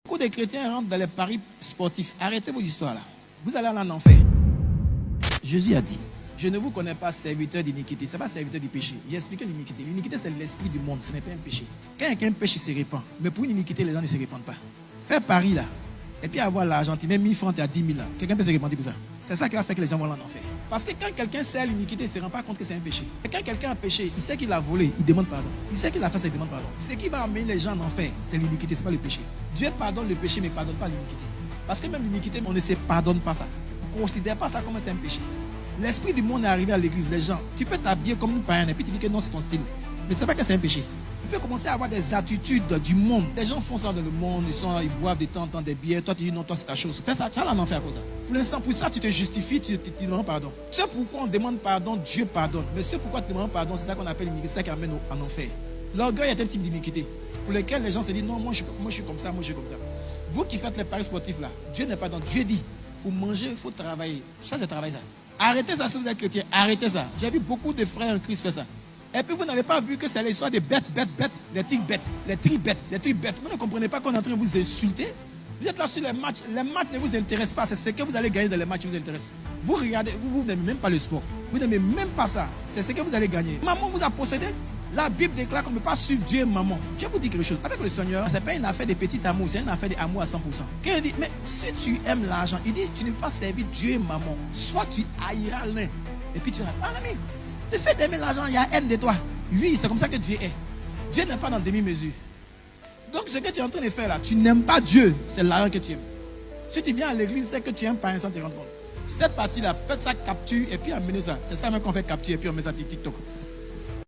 Beaucoup de chrétiens rentrent dans les paris sportifs. Arrêtez vos histoires là. Vous allez aller en enfer. Jésus a dit, je ne vous connais pas serviteur d'iniquité. Ce n'est pas serviteur du péché. J'ai expliqué l'iniquité. L'iniquité, c'est l'esprit du monde. Ce n'est pas un péché. Quand quelqu'un pêche, il se répand. Mais pour une iniquité, les gens ne se répandent pas. Faire pari là. Et puis avoir l'argent, tu mets 1000 francs, tu as 10 000 là. Quelqu'un peut se répandre pour ça. C'est ça qui va faire que les gens vont aller en enfer. Parce que quand quelqu'un sait l'iniquité, il ne se rend pas compte que c'est un péché. Et quand quelqu'un a péché, il sait qu'il a volé, il demande pardon. Il sait qu'il a fait ça, il demande pardon. Ce qui va amener les gens en enfer, c'est l'iniquité, ce n'est pas le péché. Dieu pardonne le péché, mais ne pardonne pas l'iniquité. Parce que même l'iniquité, on ne se pardonne pas ça. On ne considère pas ça comme c'est un péché. L'esprit du monde est arrivé à l'église, les gens. Tu peux t'habiller comme une païenne et puis tu dis que non, c'est ton style. Mais tu ne sais pas que c'est un péché. Tu peux commencer à avoir des attitudes du monde. Les gens font ça dans le monde, ils boivent de temps en temps des bières. Toi, tu dis non, toi, c'est ta chose. Fais ça, tu vas en enfer à cause de ça. Pour l'instant, pour ça, tu te justifies, tu demandes pardon. C'est pourquoi on demande pardon, Dieu pardonne. Mais c'est pourquoi tu demandes pardon, c'est ça qu'on appelle l'iniquité, c'est ça qui amène en enfer. L'orgueil est un type d'iniquité pour lequel les gens se disent non, moi je suis comme ça, moi je suis comme ça. Vous qui faites les paris sportifs là, Dieu n'est pas dans. Dieu dit, pour manger, il faut travailler. Ça, c'est travail ça. Arrêtez ça si vous êtes chrétien, arrêtez ça. J'ai vu beaucoup de frères en Christ faire ça. Et puis vous n'avez pas vu que c'est l'histoire des bêtes, les trucs bêtes, les trucs bêtes. Vous ne comprenez pas qu'on est en train de vous insulter. Vous êtes là sur les matchs ne vous intéressent pas, c'est ce que vous allez gagner dans les matchs qui vous intéressent. Vous regardez, vous n'aimez même pas le sport, vous n'aimez même pas ça, c'est ce que vous allez gagner. Maman vous a possédé. La Bible déclare qu'on ne peut pas suivre Dieu et maman. Je vais vous dire quelque chose. Avec le Seigneur, ce n'est pas une affaire de petit amour, c'est une affaire d'amour à 100%. Quand il dit, mais si tu aimes l'argent, il dit, tu ne peux pas servir Dieu et maman. Soit tu haïras l'un, et puis tu vas, ah ami, le fait d'aimer l'argent, il y a haine de toi. Oui, c'est comme ça que Dieu est. Dieu n'est pas dans demi-mesure. Donc ce que tu es en train de faire là, tu n'aimes pas Dieu, c'est l'argent que tu aimes. Si tu viens à l'église, c'est que tu n'aimes pas un sans te rendre compte. Cette partie-là, faites ça capture et puis amenez ça. C'est ça même qu'on fait capture et puis on met ça sur TikTok.